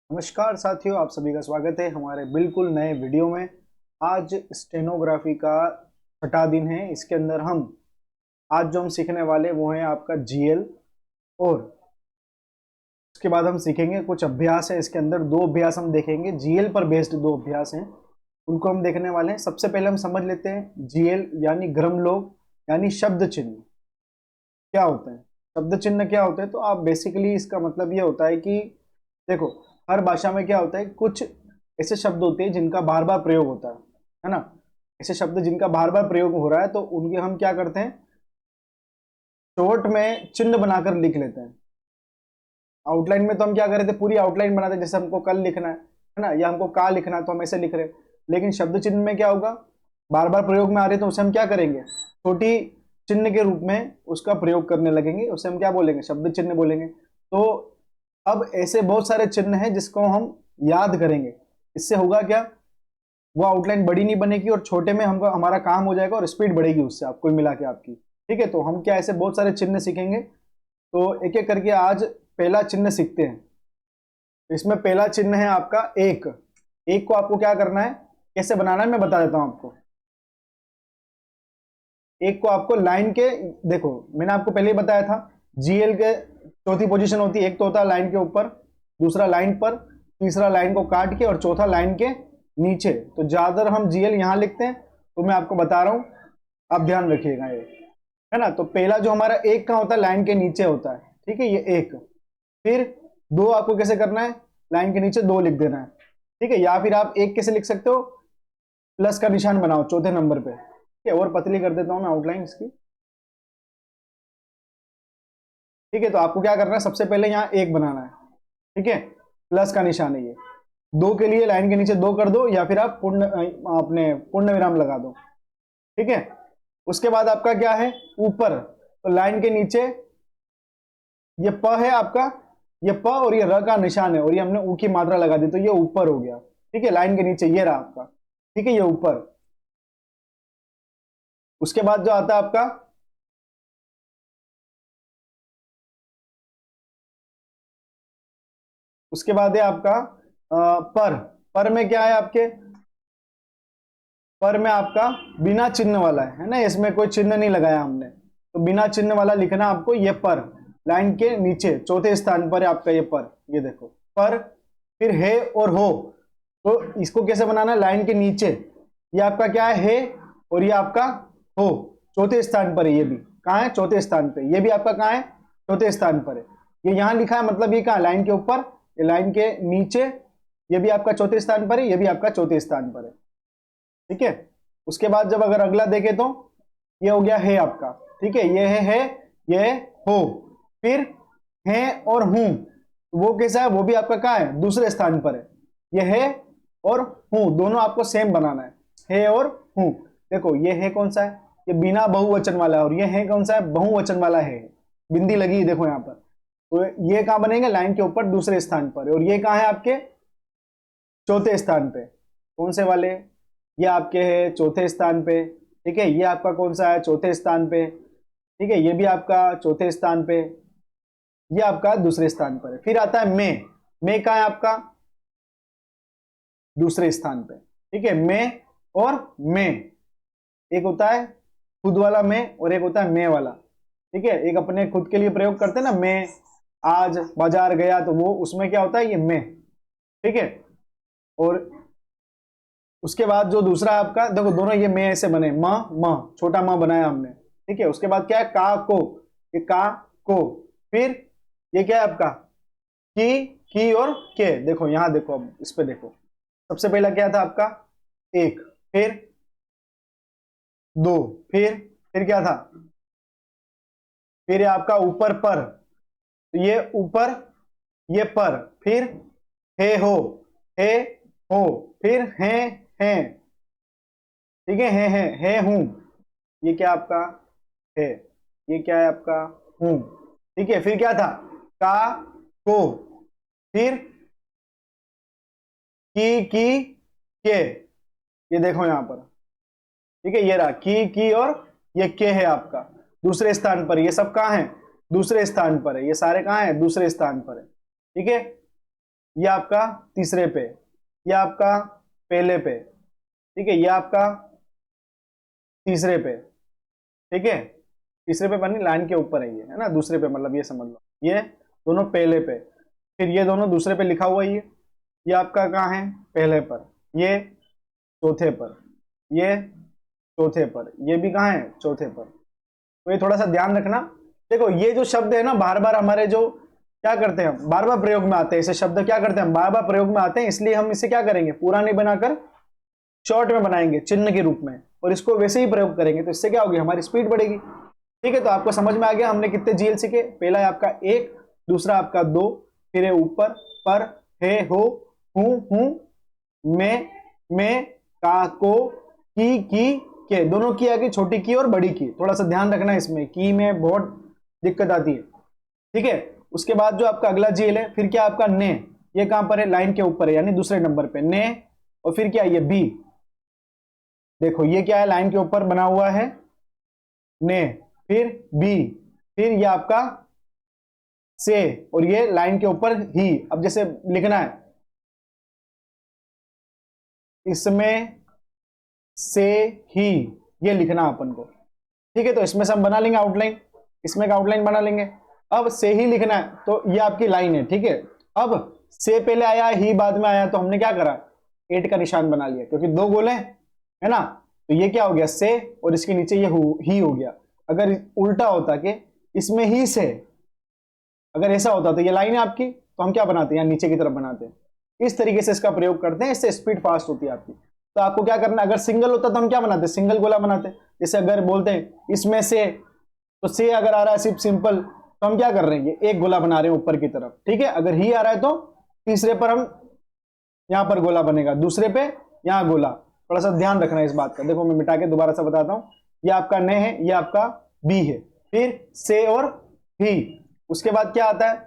नमस्कार साथियों, आप सभी का स्वागत है हमारे बिल्कुल नए वीडियो में। आज स्टेनोग्राफी का छठा दिन है। इसके अंदर हम आज जो हम सीखने वाले वो है आपका जीएल, और उसके बाद हम सीखेंगे कुछ अभ्यास है। इसके अंदर दो अभ्यास हम देखेंगे, जीएल पर बेस्ड दो अभ्यास हैं, उनको हम देखने वाले हैं। सबसे पहले हम समझ लेते हैं जीएल यानी ग्रम लोग यानी शब्द चिन्ह क्या होते हैं। शब्द चिन्ह क्या होते हैं, तो आप बेसिकली इसका मतलब ये होता है कि देखो, हर भाषा में क्या होता है, कुछ ऐसे शब्द होते हैं जिनका बार बार प्रयोग होता है ना। ऐसे शब्द जिनका बार बार प्रयोग हो रहा है तो उनके हम क्या करते हैं, शॉर्ट में चिन्ह बनाकर लिख लेते हैं। आउटलाइन में तो हम क्या कर रहे थे, पूरी आउटलाइन बनाते हैं, जैसे हमको कल लिखना है ना, या हमको का लिखना है तो हम ऐसे लिख रहे हैं। लेकिन शब्द चिन्ह में क्या होगा, बार बार प्रयोग में आ रहे हैं तो उसे हम क्या करेंगे, छोटी चिन्ह के रूप में उसका प्रयोग करने लगेंगे, उसे हम क्या बोलेंगे, शब्द चिन्ह बोलेंगे। तो अब ऐसे बहुत सारे चिन्ह हैं जिसको हम याद करेंगे। इससे होगा क्या, वो आउटलाइन बड़ी नहीं बनेगी और छोटे में हमको हमारा काम हो जाएगा और स्पीड बढ़ेगी उससे आपको मिला के आपकी। ठीक है, तो हम क्या ऐसे बहुत सारे चिन्ह सीखेंगे। तो एक एक करके आज पहला चिन्ह सीखते हैं। इसमें पहला चिन्ह है आपका एक। एक को आपको क्या करना है, कैसे बनाना है मैं बता देता हूं आपको। एक को आपको लाइन के, देखो मैंने आपको पहले ही बताया था, जीएल के चौथी पोजीशन होती है। एक तो होता है लाइन के ऊपर, दूसरा लाइन पर, तीसरा लाइन को काट के और चौथा लाइन के नीचे। तो ज्यादातर हम जीएल यहां लिखते हैं, तो मैं आपको बता रहा हूं, आप ध्यान रखिएगा ये, है ना। तो पहला जो हमारा एक का होता है लाइन के नीचे होता है, ठीक है, ये एक। फिर दो आपको कैसे करना है, लाइन के नीचे दो लिख देना है, ठीक है। या फिर आप एक कैसे लिख सकते हो, प्लस का निशान बनाओ चौथे नंबर पे, ठीक है। और पतली कर देता हूं मैं आउटलाइन इसकी, ठीक है। तो आपको क्या करना है, सबसे पहले यहाँ एक बनाना है, ठीक है, प्लस का निशान है ये। दो के लिए लाइन के नीचे दो कर दो, या फिर आप पूर्ण अपने पूर्ण विराम लगा दो, ठीक है। उसके बाद आपका क्या है, ऊपर, तो लाइन के नीचे ये प है आपका, ये प और ये र का निशान है, और ये हमने ऊ की मात्रा लगा दी तो ये ऊपर हो गया, ठीक है। लाइन के नीचे ये रहा आपका, ठीक है, ये ऊपर। उसके बाद जो आता है आपका, उसके बाद है आपका पर। पर में क्या है आपके, पर में आपका बिना चिन्ह वाला है ना, इसमें कोई चिन्ह नहीं लगाया हमने, तो बिना चिन्ह वाला लिखना आपको, ये पर लाइन के नीचे चौथे स्थान पर है आपका ये पर, ये देखो पर। फिर है और हो, तो इसको कैसे बनाना है, लाइन के नीचे ये आपका क्या है, और ये आपका हो चौथे स्थान पर है। ये भी कहाँ है, चौथे स्थान पे। ये भी आपका कहाँ है, चौथे स्थान पर है। ये यहां लिखा है, मतलब ये कहाँ, लाइन के ऊपर, ये लाइन के नीचे। ये भी आपका चौथे स्थान पर है, ये भी आपका चौथे स्थान पर है, ठीक है। उसके बाद जब अगर अगला देखें तो ये हो गया है आपका, ठीक है, ये है, ये है, हो। फिर है और हूं, वो कैसा है, वो भी आपका कहाँ है, दूसरे स्थान पर है। ये है और हूं दोनों आपको सेम बनाना है और हूं। देखो ये है कौन सा है, ये बिना बहुवचन वाला है, और ये है कौन सा है, बहुवचन वाला है। बिंदी लगी है देखो यहाँ पर। तो ये कहाँ बनेंगे, लाइन के ऊपर दूसरे स्थान पर, और ये कहाँ है आपके, चौथे स्थान पे। कौन से वाले, ये आपके है चौथे स्थान पे, ठीक है। ये आपका कौन सा है, चौथे स्थान पे, ठीक है। ये भी आपका चौथे स्थान पे, ये आपका दूसरे स्थान पर है। फिर आता है मैं कहाँ है आपका, दूसरे स्थान पे, ठीक है। मैं और मैं, एक होता है खुद वाला मैं और एक होता है मैं वाला, ठीक है। एक अपने खुद के लिए प्रयोग करते हैं ना, मैं आज बाजार गया, तो वो उसमें क्या होता है, ये मैं, ठीक है। और उसके बाद जो दूसरा आपका, देखो दोनों ये में ऐसे बने, म म छोटा म बनाया हमने, ठीक है। उसके बाद क्या है, का को, ये का को। फिर ये क्या है आपका, की और के। देखो यहां देखो, अब इस पे देखो, सबसे पहला क्या था आपका, एक, फिर दो, फिर क्या था, फिर ये आपका ऊपर पर, तो ये ऊपर, ये पर। फिर है हो, फिर है, ठीक है हूं। ये क्या आपका है, ये क्या है आपका हूं, ठीक है। फिर क्या था, का को। फिर की के, ये देखो यहां पर, ठीक है, ये रहा की और ये के है आपका दूसरे स्थान पर। ये सब कहां है, दूसरे स्थान पर है, ये सारे कहां है, दूसरे स्थान पर है, ठीक है। ये आपका तीसरे पे, ये आपका पहले पे, ठीक है, ये आपका तीसरे पे, ठीक है, तीसरे पे बनी लाइन के ऊपर है ये, है ना, दूसरे पे मतलब ये समझ लो, ये दोनों पहले पे, फिर ये दोनों दूसरे पे लिखा हुआ है ये आपका कहाँ है, पहले पर, ये चौथे पर, ये चौथे पर, ये भी कहाँ है, चौथे पर। तो ये थोड़ा सा ध्यान रखना। देखो ये जो शब्द है ना, बार बार हमारे जो क्या करते हैं, हम बार बार प्रयोग में आते हैं, ऐसे शब्द क्या करते हैं, हम बार बार प्रयोग में आते हैं, इसलिए हम इसे क्या करेंगे, पूरा नहीं बनाकर शॉर्ट में बनाएंगे चिन्ह के रूप में, और इसको वैसे ही प्रयोग करेंगे, तो इससे क्या होगी, हमारी स्पीड बढ़ेगी। ठीक है, तो आपको समझ में आ गया हमने कितने जीएल सीखे। पहला है आपका एक, दूसरा आपका दो, फिर है ऊपर, पर, है, हो, हूं, में, का, को, की, के, दोनों की आगे छोटी की और बड़ी की, थोड़ा सा ध्यान रखना इसमें, की में बहुत दिक्कत आती है। ठीक है, उसके बाद जो आपका अगला जीएल है, फिर क्या आपका ने, ये कहां पर है, लाइन के ऊपर है, यानी दूसरे नंबर पे ने, और फिर क्या ये बी, देखो ये क्या है, लाइन के ऊपर बना हुआ है ने, फिर बी, फिर ये आपका से, और ये लाइन के ऊपर ही। अब जैसे लिखना है, इसमें से ही, ये लिखना अपन को। ठीक है, तो इसमें से हम बना लेंगे आउटलाइन, इसमें का आउटलाइन बना लेंगे। अब से ही लिखना है, तो ये आपकी लाइन है। ठीक है, अब से पहले आया, ही बाद में आया, तो हमने क्या करा, 8 का निशान बना लिया, क्योंकि दो गोले है ना, तो ये क्या हो गया, से, और इसके नीचे ये ही हो गया। अगर उल्टा होता कि इसमें ही से, अगर ऐसा होता तो ये लाइन है आपकी, तो हम क्या बनाते हैं, नीचे की तरफ बनाते हैं। इस तरीके से इसका प्रयोग करते हैं, इससे स्पीड फास्ट होती है आपकी। तो आपको क्या करना है, अगर सिंगल होता तो हम क्या बनाते, सिंगल गोला बनाते। जैसे अगर बोलते हैं इसमें से, तो से अगर आ रहा है सिर्फ सिंपल, तो हम क्या कर रहे हैं, एक गोला बना रहे हैं ऊपर की तरफ। ठीक है, अगर ही आ रहा है तो तीसरे पर हम यहां पर गोला बनेगा, दूसरे पे यहां गोला। थोड़ा सा ध्यान रखना है इस बात का। देखो मैं मिटा के दोबारा से बताता हूं, ये आपका ने है, ये आपका बी है, फिर से और ही, उसके बाद क्या आता है,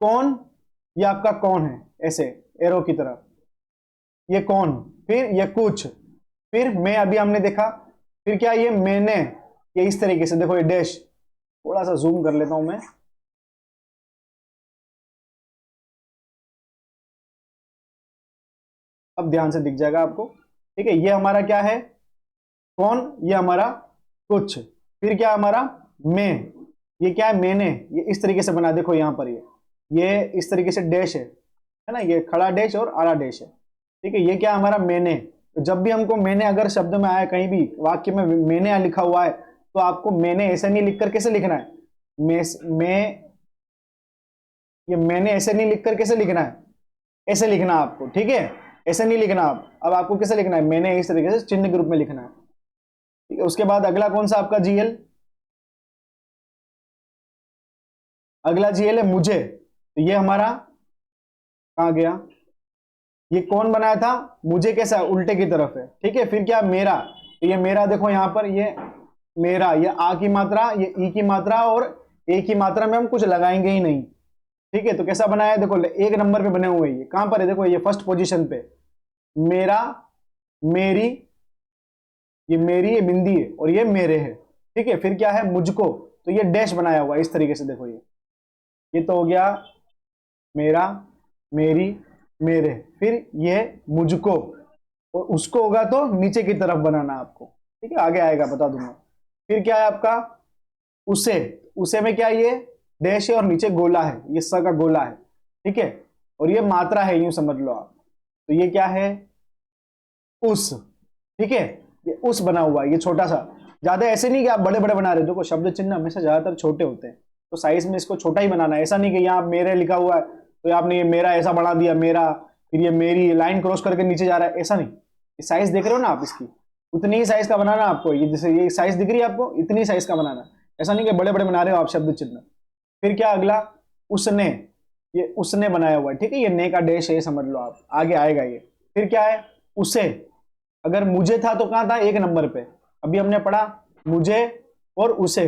कौन, ये आपका कौन है, ऐसे एरो की तरफ, ये कौन, फिर ये कुछ, फिर मैं, अभी हमने देखा, फिर क्या ये मैंने, ये इस तरीके से, देखो ये डैश, थोड़ा सा जूम कर लेता हूं मैं, अब ध्यान से दिख जाएगा आपको। ठीक है, ये हमारा क्या है, कौन, ये हमारा कुछ, फिर क्या हमारा मैं, ये क्या है, मैंने, ये इस तरीके से बना, देखो यहां पर ये इस तरीके से डैश है ना, ये खड़ा डैश और आड़ा डैश है। ठीक है, ये क्या हमारा मैंने। तो जब भी हमको मैंने अगर शब्द में आया, कहीं भी वाक्य में मैंने लिखा हुआ है, तो आपको मैंने ऐसे नहीं लिखकर कैसे लिखना है, मैं ये मैंने ऐसे नहीं लिखकर कैसे लिखना है, ऐसे लिखना आपको। ठीक है, ऐसे नहीं लिखना आप, अब आपको कैसे लिखना है, मैंने इस तरीके से चिन्ह के रूप में लिखना है। ठीक है, उसके बाद अगला कौन सा आपका जीएल, अगला जीएल है मुझे, तो ये हमारा कहां गया, ये कौन बनाया था, मुझे कैसा उल्टे की तरफ है। ठीक है, फिर क्या मेरा, तो ये मेरा, देखो यहां पर ये मेरा, ये आ की मात्रा, ये ई की मात्रा और ए की मात्रा में हम कुछ लगाएंगे ही नहीं। ठीक है, तो कैसा बनाया है, देखो एक नंबर पे बने हुए, ये कहां पर है, देखो ये फर्स्ट पोजीशन पे, मेरा, मेरी, ये बिंदी है और ये मेरे है। ठीक है, फिर क्या है, मुझको, तो ये डैश बनाया हुआ है इस तरीके से, देखो ये तो हो गया मेरा, मेरी, मेरे, फिर ये मुझको, और उसको होगा तो नीचे की तरफ बनाना आपको। ठीक है, आगे आएगा बता दूंगा। फिर क्या है आपका उसे, उसे में क्या, ये डैश है और नीचे गोला है, ये स का गोला है। ठीक है, और ये मात्रा है, यूं समझ लो आप, तो ये क्या है, उस। ठीक है, ये उस बना हुआ है, ये छोटा सा, ज्यादा ऐसे नहीं कि आप बड़े बड़े बना रहे हो। देखो शब्द चिन्ह हमेशा ज्यादातर छोटे होते हैं, तो साइज में इसको छोटा ही बनाना है। ऐसा नहीं कि यहाँ मेरे लिखा हुआ है तो आपने ये मेरा ऐसा बढ़ा दिया, मेरा, फिर ये मेरी लाइन क्रॉस करके नीचे जा रहा है, ऐसा नहीं। ये साइज देख रहे हो ना आप, इसकी उतनी ही साइज का बनाना आपको, ये जैसे ये साइज दिख रही है आपको, इतनी साइज का बनाना, ऐसा नहीं कि बड़े बड़े बना रहे हो आप शब्द चिन्ह। फिर क्या अगला, उसने, ये उसने बनाया हुआ है। ठीक है, ये ने का डैश है, ये समझ लो आप, आगे आएगा ये। फिर क्या है, उसे, अगर मुझे था तो कहां था, एक नंबर पे, अभी हमने पढ़ा मुझे और उसे,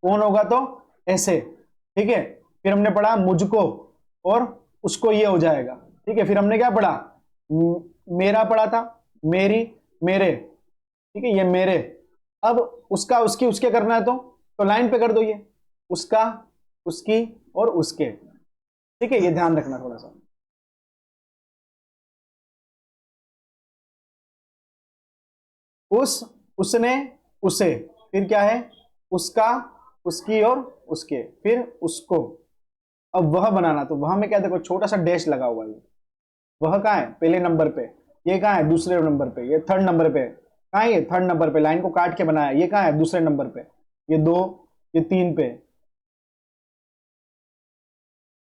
कौन होगा तो ऐसे। ठीक है, फिर हमने पढ़ा मुझको और उसको, ये हो जाएगा। ठीक है, फिर हमने क्या पढ़ा, मेरा पढ़ा था, मेरी, मेरे। ठीक है, ये मेरे, अब उसका, उसकी, उसके करना है तो लाइन पे कर दो, ये उसका, उसकी और उसके। ठीक है, ये ध्यान रखना थोड़ा सा। उस, उसने, उसे, फिर क्या है, उसका, उसकी और उसके, फिर उसको। अब वह बनाना, तो वह में क्या, देखो छोटा सा डैश लगा हुआ है। वह कहाँ है, पहले नंबर पे। ये कहाँ है, दूसरे नंबर पे। ये थर्ड नंबर पे। कहाँ है, ये थर्ड नंबर पे, लाइन को काट के बनाया। ये कहाँ है, दूसरे नंबर पे। ये दो, ये तीन पे।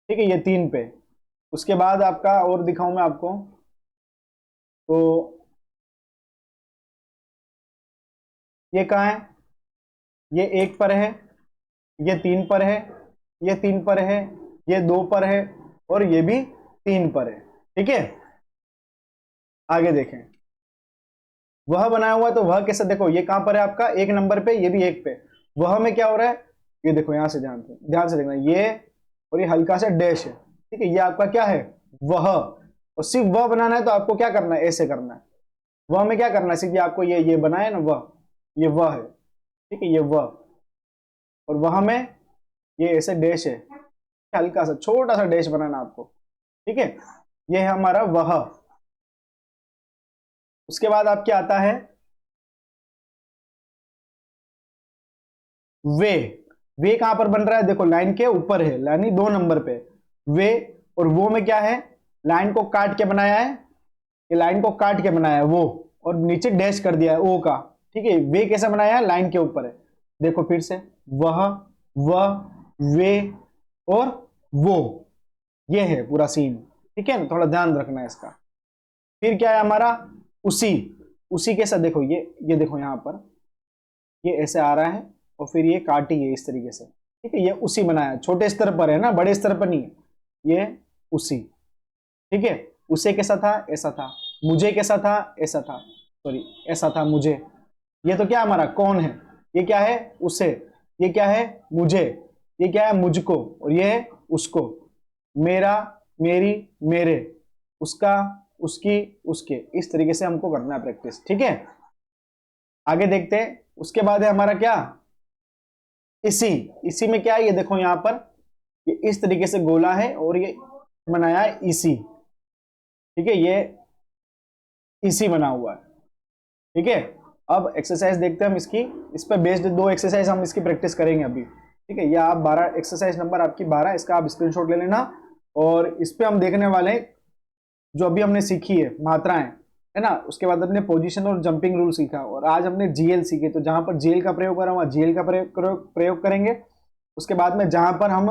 ठीक है, ये तीन पे। उसके बाद आपका और दिखाऊं मैं आपको, तो ये कहाँ है, ये एक पर है, ये तीन पर है, ये तीन पर है, ये दो पर है, और ये भी तीन पर है। ठीक है, आगे देखें। वह बनाया हुआ, तो वह कैसे, देखो ये कहां पर है आपका, एक नंबर पे, ये भी एक पे। वह में क्या हो रहा है, ये देखो यहां से, ध्यान से देखना, ये और ये हल्का सा डैश है। ठीक है, ये आपका क्या है, वह। और सिर्फ वह बनाना है तो आपको क्या करना है, ऐसे करना है। वह में क्या करना है, सिर्फ ये आपको ये बनाया ना, वह, ये वह है। ठीक है, ये वह। और वह में ये ऐसे डैश है, हल्का सा छोटा सा डैश बनाना आपको। ठीक है, ये है हमारा वह। उसके बाद आपके आता है वे। वे कहां पर बन रहा है, देखो लाइन के ऊपर है, यानी दो नंबर पे वे। और वो में क्या है, लाइन को काट के बनाया है, ये लाइन को काट के बनाया है वो, और नीचे डैश कर दिया है ओ का। ठीक है, वे कैसे बनाया है, लाइन के ऊपर है। देखो फिर से, वह, वे और वो, ये है पूरा सीन। ठीक है ना, थोड़ा ध्यान रखना है इसका। फिर क्या है हमारा, उसी। उसी के साथ देखो, ये देखो यहां पर, ये ऐसे आ रहा है, और फिर ये काटी है इस तरीके से। ठीक है, ये उसी बनाया है, छोटे स्तर पर है ना, बड़े स्तर पर नहीं है, ये उसी। ठीक है, उसे कैसा था, ऐसा था। मुझे कैसा था, ऐसा था, सॉरी, ऐसा था मुझे। ये तो क्या हमारा कौन है, ये क्या है, उसे। ये क्या है, मुझे। ये क्या है, मुझको। और ये है उसको। मेरा, मेरी, मेरे, उसका, उसकी, उसके। इस तरीके से हमको करना है प्रैक्टिस। ठीक है, आगे देखते हैं। उसके बाद है हमारा क्या, इसी। इसी में क्या है, ये देखो यहां पर, ये इस तरीके से गोला है, और ये बनाया है इसी। ठीक है, ये इसी बना हुआ है। ठीक है, अब एक्सरसाइज देखते हैं हम इसकी। इस पर बेस्ड दो एक्सरसाइज हम इसकी प्रैक्टिस करेंगे अभी। ठीक है, ये आप 12, एक्सरसाइज नंबर आपकी 12, इसका आप स्क्रीनशॉट ले लेना। और इस पे हम देखने वाले हैं जो अभी हमने सीखी है मात्राएं, है ना। उसके बाद हमने पोजीशन और जंपिंग रूल सीखा, और आज हमने जीएल सीखे। तो जहां पर जीएल का प्रयोग करा वहां जीएल का प्रयोग करेंगे। उसके बाद में जहां पर हम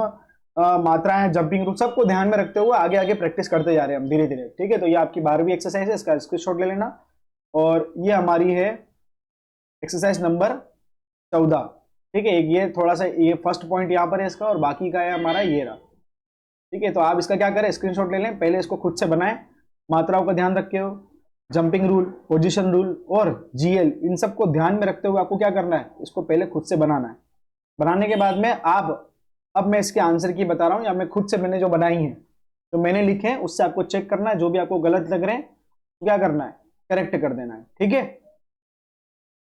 मात्राएं, जंपिंग रूल, सबको ध्यान में रखते हुए आगे आगे प्रैक्टिस करते जा रहे हैं हम धीरे धीरे। ठीक है, तो ये आपकी 12वीं एक्सरसाइज है, इसका स्क्रीनशॉट ले लेना। और ये हमारी है एक्सरसाइज नंबर 14। ठीक है, ये थोड़ा सा, ये फर्स्ट पॉइंट यहाँ पर है इसका, और बाकी का है हमारा ये रहा। ठीक है, तो आप इसका क्या करें, स्क्रीनशॉट ले लें, पहले इसको खुद से बनाएं, मात्राओं का ध्यान रखे हो, जंपिंग रूल, पोजीशन रूल और जीएल, इन सबको ध्यान में रखते हुए आपको क्या करना है, इसको पहले खुद से बनाना है। बनाने के बाद में आप, अब मैं इसके आंसर की बता रहा हूं, या मैं खुद से मैंने जो बनाई है, जो मैंने लिखे हैं, उससे आपको चेक करना है। जो भी आपको गलत लग रहे हैं तो क्या करना है, करेक्ट कर देना है। ठीक है,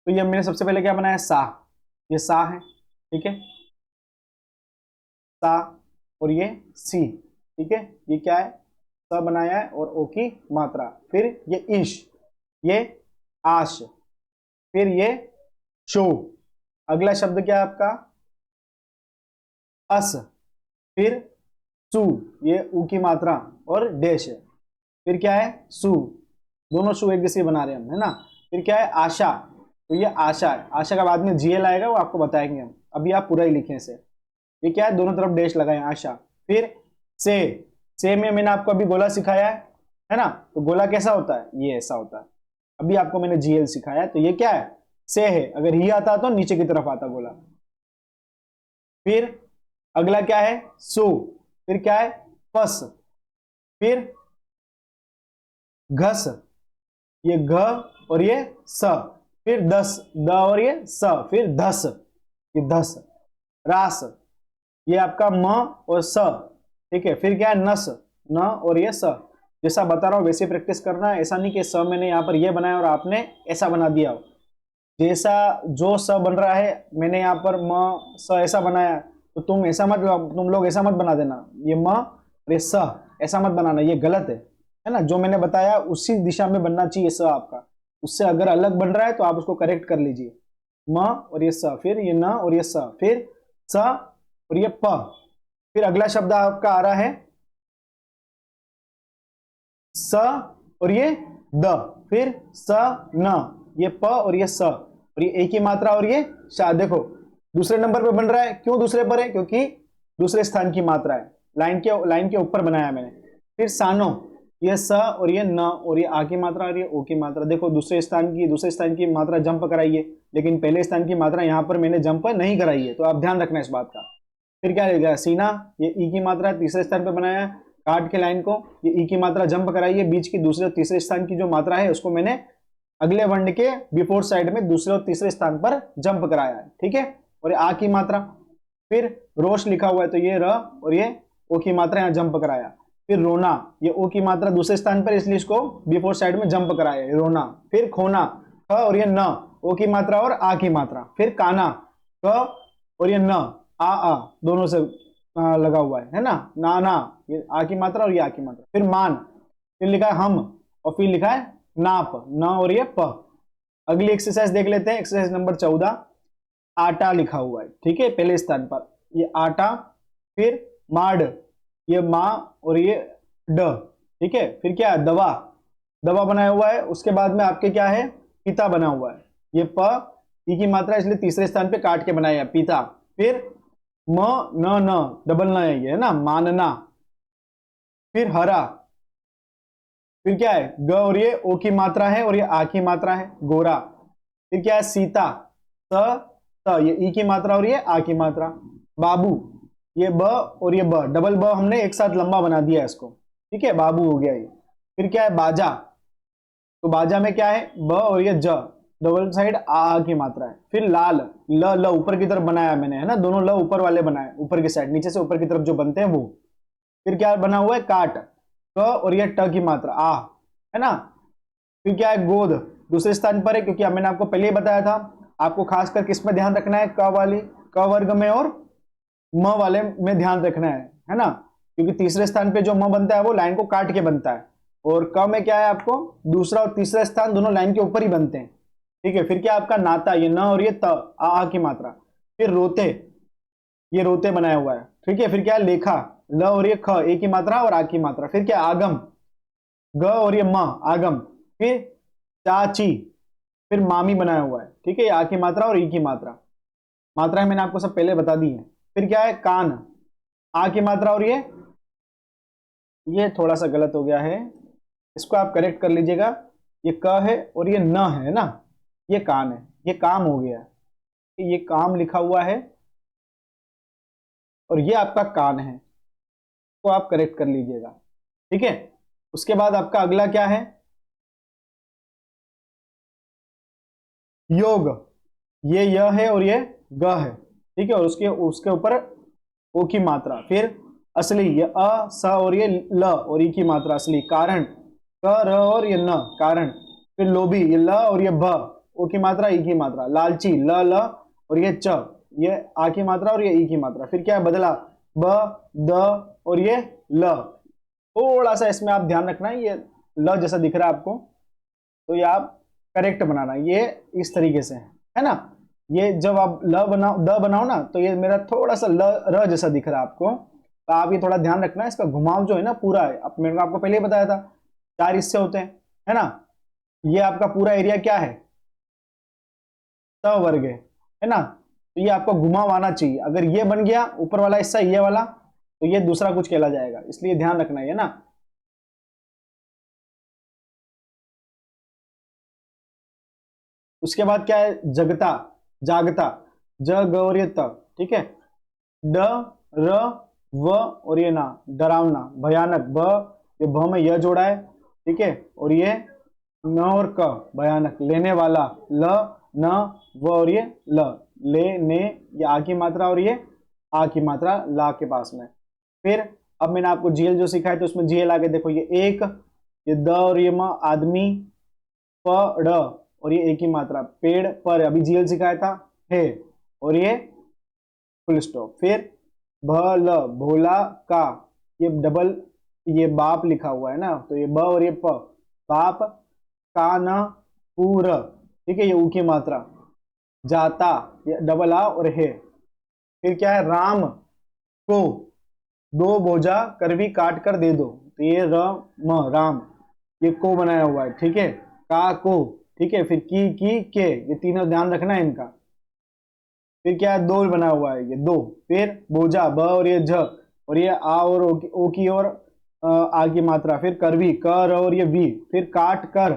तो ये मैंने सबसे पहले क्या बनाया, सा। ये सा है, ठीक है, सा। और ये सी। ठीक है, ये क्या है, स बनाया है, और ओ की मात्रा। फिर ये ईश, ये आश, फिर ये शो। अगला शब्द क्या है आपका, अस। फिर सु, ये ऊ की मात्रा और डैश है। फिर क्या है, सु, दोनों सु एक जैसे बना रहे हैं हम, है ना। फिर क्या है, आशा, तो ये आशा है। आशा का बाद में जीएल आएगा, वो आपको बताएंगे हम, अभी आप पूरा ही लिखें इसे। ये क्या है, दोनों तरफ डैश लगाए, आशा। फिर से में मैंने आपको अभी गोला सिखाया है ना। तो गोला कैसा होता है, ये ऐसा होता है। अभी आपको मैंने जीएल सिखाया है, तो ये क्या है, से है। अगर ही आता तो नीचे की तरफ आता गोला। फिर अगला क्या है, सो। फिर क्या है, पस। फिर घस, ये घ और ये स। फिर दस, द और ये स। फिर धस, ये धस। रास, ये आपका म और स। ठीक है, फिर क्या है, नस, न और ये स। जैसा बता रहा हूं वैसे प्रैक्टिस करना है। ऐसा नहीं कि स मैंने यहां पर ये बनाया और आपने ऐसा बना दिया हो। जैसा जो स बन रहा है, मैंने यहां पर म स ऐसा बनाया, तो तुम लोग ऐसा मत बना देना। ये म और ये स ऐसा मत बनाना, ये गलत है ना। जो मैंने बताया उसी दिशा में बनना चाहिए स आपका। उससे अगर अलग बन रहा है तो आप उसको करेक्ट कर लीजिए। म और ये स, फिर ये न और ये स, फिर स और ये प। फिर अगला शब्द आपका आ रहा है स और ये द, फिर स न, ये प और ये स और ये एक ही मात्रा और ये शा। देखो दूसरे नंबर पे बन रहा है, क्यों दूसरे पर है? क्योंकि दूसरे स्थान की मात्रा है, लाइन के ऊपर बनाया मैंने। फिर सानो, ये स और ये न और ये आ की मात्रा और ये ओ की मात्रा। देखो दूसरे स्थान की मात्रा जंप कराई है, लेकिन पहले स्थान की मात्रा यहां पर मैंने जंप नहीं कराई है, तो आप ध्यान रखना इस बात का। फिर क्या रहेगा? सीना, ये ई की मात्रा तीसरे स्थान पे बनाया है, काट के लाइन को, ये ई की मात्रा जंप कराई है, बीच की दूसरे और तीसरे स्थान की जो मात्रा है उसको मैंने अगले वर्ण के बिफोर साइड में दूसरे और तीसरे स्थान पर जंप कराया है, ठीक है। और ये आ की मात्रा, फिर रोश लिखा हुआ है तो ये र और ये ओ की मात्रा यहां जंप कराया। फिर रोना, ये ओ की मात्रा दूसरे स्थान पर, इसलिए इसको बिफोर साइड में जंप कराया, रोना। फिर खोना, ख और ये न, ओ की मात्रा और आ की मात्रा। फिर काना, क और ये न, आ दोनों से लगा हुआ है ना, नाना, ये आ की मात्रा और ये आ की मात्रा। फिर मान, फिर लिखा है हम और फिर लिखा है नाप, न और ये प। अगली एक्सरसाइज देख लेते हैं, एक्सरसाइज नंबर 14। आटा लिखा हुआ है, ठीक है, पहले स्थान पर ये आटा। फिर माड, ये माँ और ये ड, ठीक है। फिर क्या है? दवा, दवा बनाया हुआ है। उसके बाद में आपके क्या है? पिता बना हुआ है, ये प ई की मात्रा, इसलिए तीसरे स्थान पे काट के बनाया है, पिता। फिर म न डबल न है ये ना, मानना। फिर हरा, फिर क्या है? ग और ये ओ की मात्रा है और ये आ की मात्रा है, गोरा। फिर क्या है? सीता, स, ये ई की मात्रा और ये आ की मात्रा। बाबू, ये ब और ये ब, डबल ब हमने एक साथ लंबा बना दिया इसको, ठीक है, बाबू हो गया ये। फिर क्या है? बाजा, तो बाजा में क्या है? ब और ये ज, डबल साइड आ की मात्रा है। फिर लाल, ल ऊपर की तरफ बनाया मैंने, है ना, दोनों ल ऊपर वाले बनाए, ऊपर की साइड, नीचे से ऊपर की तरफ जो बनते हैं वो। फिर क्या बना हुआ है? काट, क और ये ट की मात्रा, आ, है ना। फिर क्या है? गोद, दूसरे स्थान पर है, क्योंकि अब मैंने आपको पहले ही बताया था, आपको खासकर किस में ध्यान रखना है? क वाली, क वर्ग में और म वाले में ध्यान रखना है ना, क्योंकि तीसरे स्थान पे जो म बनता है वो लाइन को काट के बनता है, और क में क्या है? आपको दूसरा और तीसरा स्थान दोनों लाइन के ऊपर ही बनते हैं, ठीक है। फिर क्या आपका? नाता, ये न और ये त, आ की मात्रा। फिर रोते, ये रोते बनाया हुआ है, ठीक है। फिर क्या है? लेखा, ल और ये ख, ए की मात्रा और आ की मात्रा। फिर क्या? आगम, ग और ये म, आगम। फिर चाची, फिर मामी बनाया हुआ है, ठीक है, आ की मात्रा और ई की मात्रा। मात्राएं मैंने आपको सब पहले बता दी है। फिर क्या है? कान, आ की मात्रा और ये थोड़ा सा गलत हो गया है, इसको आप करेक्ट कर लीजिएगा। ये क है और ये न है ना, ये कान है, ये काम हो गया, ये काम लिखा हुआ है और ये आपका कान है, तो आप करेक्ट कर लीजिएगा, ठीक है। उसके बाद आपका अगला क्या है? योग, ये य है और ये ग है, ठीक है, और उसके उसके ऊपर ओ की मात्रा। फिर असली, ये अ स और ये ल और ई की मात्रा, असली। कारण, क र और ये न, कारण। फिर लोभी, ये ल और ये भ, ओ की मात्रा, ई की मात्रा। लालची, ल ल और ये च, ये आ की मात्रा और ये ई की मात्रा। फिर क्या है? बदला, ब द और ये ल। थोड़ा सा इसमें आप ध्यान रखना है, ये ल जैसा दिख रहा है आपको, तो ये आप करेक्ट बनाना, ये इस तरीके से है ना। ये जब आप ल बनाओ, द बनाओ ना, तो ये मेरा थोड़ा सा ल र जैसा दिख रहा है आपको, तो आप ये थोड़ा ध्यान रखना है, इसका घुमाव जो है ना पूरा है, अब मैंने आपको पहले ही बताया था 4 हिस्से होते हैं, है ना। ये आपका पूरा एरिया क्या है? वर्ग है ना, तो ये आपको घुमाव आना चाहिए। अगर ये बन गया ऊपर वाला हिस्सा, ये वाला, तो ये दूसरा कुछ कहला जाएगा, इसलिए ध्यान रखना है ना। उसके बाद क्या है? जगता, जागता, ज ग और ये त, ठीक है। ड र व और ये ना, डरावना, भयानक, ब, ये भ में यह जोड़ा है, ठीक है, और ये न और क, भयानक। लेने वाला, ल न व और ये ल, ले ने, ये आ की मात्रा और ये आ की मात्रा ला के पास में। फिर अब मैंने आपको जीएल जो सिखाया तो उसमें जीएल आगे देखो, ये एक, ये द और ये म, आदमी, प ड और ये एक ही मात्रा, पेड़ पर, अभी जीएल सिखाया था, है, और ये फुल स्टॉप। फिर भ ल, भोला का, ये डबल, ये बाप लिखा हुआ है ना, तो ये ब और ये प, बाप, का न, पूर, ठीक है, ये ऊ की मात्रा। जाता, ये डबल आ और है। फिर क्या है, राम को दो बोझा करवी काट कर दे दो, तो ये राम, ये को बनाया हुआ है, ठीक है। का को, ठीक है। फिर की के, ये तीनों ध्यान रखना है इनका। फिर क्या है, दो बना हुआ है, ये दो। फिर बोझा, ब और ये झ, और ये आ और ओ की और आ की मात्रा। फिर करवी, कर और ये वी। फिर काट कर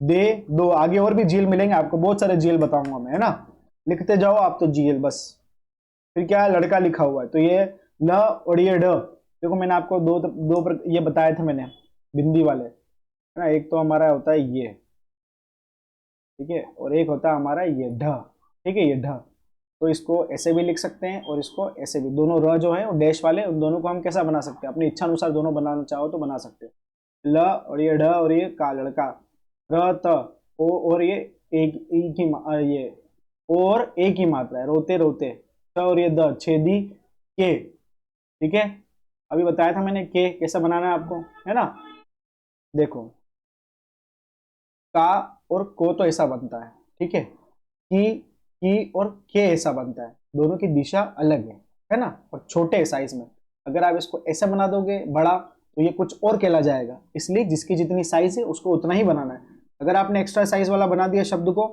दे दो। आगे और भी झील मिलेंगे आपको, बहुत सारे झील बताऊंगा मैं, है ना। लिखते जाओ आप तो झील बस। फिर क्या है, लड़का लिखा हुआ है, तो ये ल और ये ड। देखो मैंने आपको ये बताए थे मैंने, बिंदी वाले, है ना। एक तो हमारा होता है ये, ठीक है, और एक होता है हमारा ये ढ, ठीक है, ये ढ। तो इसको ऐसे भी लिख सकते हैं और इसको ऐसे भी। दोनों र जो है वो डैश वाले, उन दोनों को हम कैसा बना सकते हैं, अपनी इच्छा अनुसार दोनों बनाना चाहो तो बना सकते हैं। ल और ये ढ और ये का, लड़का। र त ओ और ये एक ई की ये और एक ही मात्रा है, रोते रोते। छ और ये द, छेदी के, ठीक है। अभी बताया था मैंने के कैसा बनाना है आपको, है ना। देखो, का और को तो ऐसा बनता है, ठीक है। की और के ऐसा बनता है, दोनों की दिशा अलग है ना, और छोटे साइज में। अगर आप इसको ऐसा बना दोगे बड़ा, तो ये कुछ और कहला जाएगा। इसलिए जिसकी जितनी साइज है उसको उतना ही बनाना है। अगर आपने एक्स्ट्रा साइज वाला बना दिया शब्द को,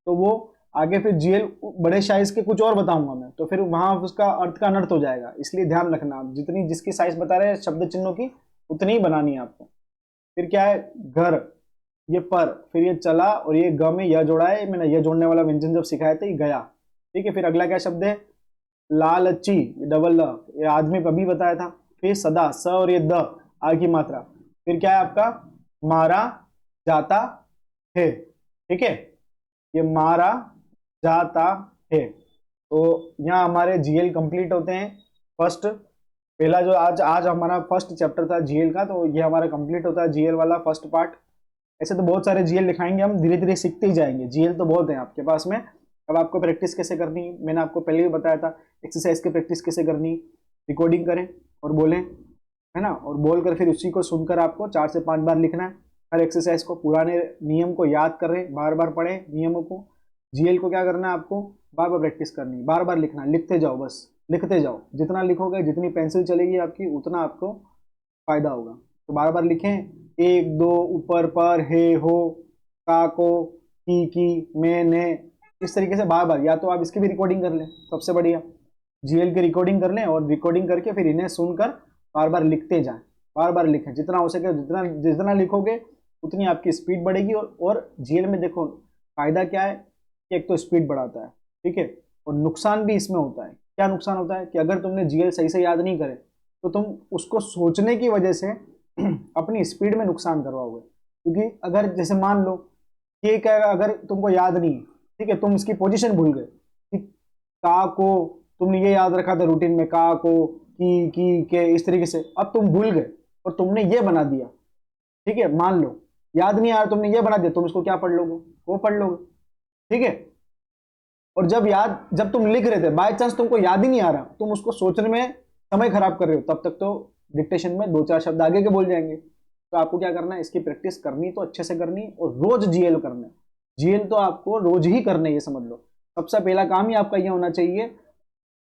तो वो आगे फिर जीएल बड़े साइज के कुछ और बताऊंगा मैं, तो फिर वहां उसका अर्थ का अनर्थ हो जाएगा। इसलिए ध्यान रखना, आप जितनी जिसकी साइज बता रहे हैं शब्द चिन्हों की, उतनी ही बनानी है आपको। फिर क्या है, घर, ये पर, फिर ये चला और ये ग में यह जोड़ा है, मैंने यह जोड़ने वाला व्यंजन जब सिखाया था, ये गया, ठीक है। फिर अगला क्या शब्द है, लालची, डबल ल, ये आदमी अभी बताया था। फिर सदा, स और ये द, आ की मात्रा। फिर क्या है आपका, मारा जाता है, ठीक है, ये मारा जाता है। तो यहाँ हमारे जीएल कंप्लीट होते हैं। फर्स्ट, पहला जो आज आज हमारा फर्स्ट चैप्टर था जीएल का, तो ये हमारा कंप्लीट होता है जीएल वाला फर्स्ट पार्ट। ऐसे तो बहुत सारे जीएल लिखाएंगे हम, धीरे धीरे सीखते ही जाएंगे। जीएल तो बहुत है आपके पास में। अब आपको प्रैक्टिस कैसे करनी, मैंने आपको पहले भी बताया था। एक्सरसाइज की प्रैक्टिस कैसे करनी, रिकॉर्डिंग करें और बोलें, है ना, और बोल कर फिर उसी को सुनकर आपको 4 से 5 बार लिखना है। हर एक्सरसाइज को, पुराने नियम को याद करें, बार बार पढ़ें नियमों को। जीएल को क्या करना है आपको, बार बार प्रैक्टिस करनी, बार बार लिखना, लिखते जाओ, बस लिखते जाओ। जितना लिखोगे, जितनी पेंसिल चलेगी आपकी, उतना आपको फायदा होगा। तो बार बार लिखें, एक दो, ऊपर पर, हे हो, का को, की मैं ने, इस तरीके से बार बार। या तो आप इसकी भी रिकॉर्डिंग कर लें, सबसे बढ़िया, जीएल की रिकॉर्डिंग कर लें, और रिकॉर्डिंग करके फिर इन्हें सुनकर बार बार लिखते जाएं। बार बार लिखें, जितना हो सके, जितना जितना लिखोगे उतनी आपकी स्पीड बढ़ेगी। और जीएल में देखो फायदा क्या है, कि एक तो स्पीड बढ़ाता है, ठीक है, और नुकसान भी इसमें होता है। क्या नुकसान होता है, कि अगर तुमने जीएल सही से याद नहीं करे, तो तुम उसको सोचने की वजह से अपनी स्पीड में नुकसान करवाओगे। क्योंकि अगर जैसे मान लो कि क्या, अगर तुमको याद नहीं है, ठीक है, तुम इसकी पोजीशन भूल गए, कि का को तुमने ये याद रखा था रूटीन में, का को की के, इस तरीके से, अब तुम भूल गए और तुमने ये बना दिया, ठीक है, मान लो याद नहीं आ रहा, तुमने ये बना दिया, तुम इसको क्या पढ़ लोगे, वो पढ़ लोगे, ठीक है। और जब तुम लिख रहे थे, बाय चांस तुमको याद ही नहीं आ रहा, तुम उसको सोचने में समय खराब कर रहे हो, तब तक तो डिक्टेशन में 2-4 शब्द आगे के बोल जाएंगे। तो आपको क्या करना है, इसकी प्रैक्टिस करनी तो अच्छे से करनी, और रोज जीएल करना है। जीएल तो आपको रोज ही करना है, ये समझ लो। सबसे पहला काम ही आपका ये होना चाहिए,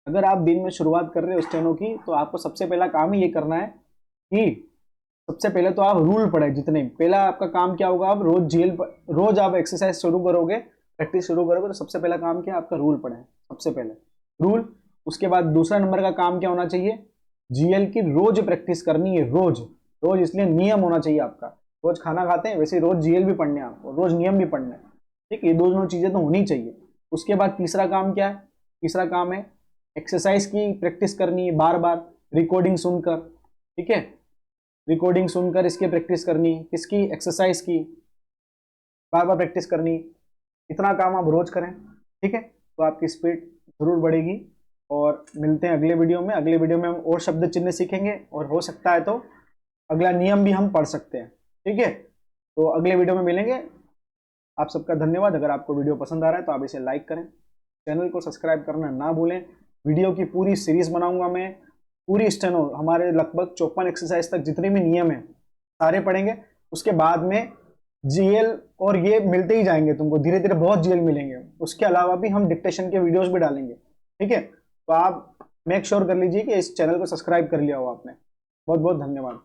अगर आप दिन में शुरुआत कर रहे हो स्टेनो की, तो आपको सबसे पहला काम ही ये करना है कि सबसे पहले तो आप रूल पढ़े जितने। पहला आपका काम क्या होगा, आप रोज रोज आप एक्सरसाइज शुरू करोगे, प्रैक्टिस शुरू करोगे, तो सबसे पहला काम क्या है आपका, रूल पढ़े, सबसे पहले रूल। उसके बाद दूसरा नंबर का काम क्या होना चाहिए, जीएल की रोज प्रैक्टिस करनी है, रोज रोज, इसलिए नियम होना चाहिए आपका। रोज खाना खाते हैं वैसे रोज जीएल भी पढ़ने हैं आपको, रोज नियम भी पढ़ने हैं, ठीक, ये दोनों चीजें तो होनी चाहिए। उसके बाद तीसरा काम क्या है, तीसरा काम है एक्सरसाइज की प्रैक्टिस करनी है, बार बार रिकॉर्डिंग सुनकर, ठीक है, रिकॉर्डिंग सुनकर इसकी प्रैक्टिस करनी, किसकी, एक्सरसाइज की, बार बार प्रैक्टिस करनी। इतना काम आप रोज करें, ठीक है, तो आपकी स्पीड जरूर बढ़ेगी। और मिलते हैं अगले वीडियो में। अगले वीडियो में हम और शब्द चिन्ह सीखेंगे, और हो सकता है तो अगला नियम भी हम पढ़ सकते हैं, ठीक है। तो अगले वीडियो में मिलेंगे। आप सबका धन्यवाद। अगर आपको वीडियो पसंद आ रहा है तो आप इसे लाइक करें, चैनल को सब्सक्राइब करना ना भूलें। वीडियो की पूरी सीरीज बनाऊंगा मैं, पूरी स्टेनो, हमारे लगभग 54 एक्सरसाइज तक जितने भी नियम है सारे पढ़ेंगे। उसके बाद में जीएल और ये मिलते ही जाएंगे तुमको, धीरे धीरे बहुत जीएल मिलेंगे। उसके अलावा भी हम डिक्टेशन के वीडियोस भी डालेंगे, ठीक है। तो आप मेक श्योर कर लीजिए कि इस चैनल को सब्सक्राइब कर लिया हो आपने। बहुत बहुत धन्यवाद।